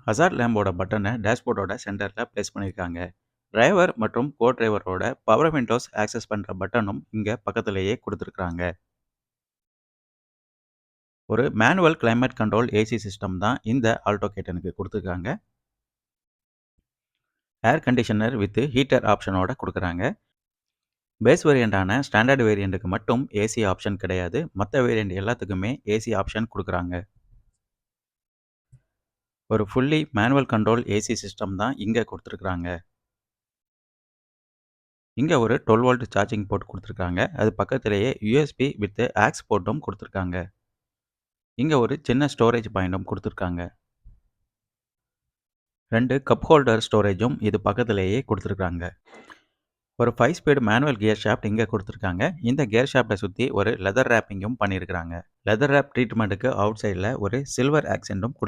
Hazard லேம்போட பட்டனை டேஷ்போர்டோட சென்டரில் place பண்ணியிருக்காங்க. டிரைவர் மற்றும் கோ டிரைவரோட பவர் விண்டோஸ் ஆக்சஸ் பண்ணுற பட்டனும் இங்கே பக்கத்திலேயே கொடுத்துருக்குறாங்க. ஒரு manual climate control AC system தான் இந்த ஆல்டோ கேட்டனுக்கு கொடுத்துருக்காங்க. ஏர் கண்டிஷனர் வித் ஹீட்டர் ஆப்ஷனோட கொடுக்குறாங்க. பேஸ் வேரியண்டான ஸ்டாண்டர்ட் வேரியண்ட்டுக்கு மட்டும் ஏசி ஆப்ஷன் கிடையாது. மற்ற வேரியண்ட் எல்லாத்துக்குமே ஏசி ஆப்ஷன் கொடுக்குறாங்க. ஒரு fully manual control AC system தான் இங்கே கொடுத்துருக்குறாங்க. இங்கே ஒரு 12 வோல்ட் சார்ஜிங் போர்ட் கொடுத்துருக்காங்க. அது பக்கத்திலேயே யூஎஸ்பி வித் ஆக்ஸ் போர்ட்டும் கொடுத்துருக்காங்க. இங்கே ஒரு சின்ன ஸ்டோரேஜ் பாயிண்ட்டும் கொடுத்துருக்காங்க. 2 கப் ஹோல்டர் ஸ்டோரேஜும் இது பக்கத்திலேயே கொடுத்துருக்காங்க. ஒரு 5 ஸ்பீடு மேனுவல் கியர் ஷாஃப்ட் இங்கே கொடுத்துருக்காங்க. இந்த கியர் ஷாஃப்டை சுற்றி ஒரு லெதர் ரேப்பிங்கும் பண்ணியிருக்கிறாங்க. லெதர் ரேப் ட்ரீட்மெண்ட்டுக்கு அவுட் சைடில் ஒரு சில்வர் ஆக்சென்ட்டும் கொடுத்து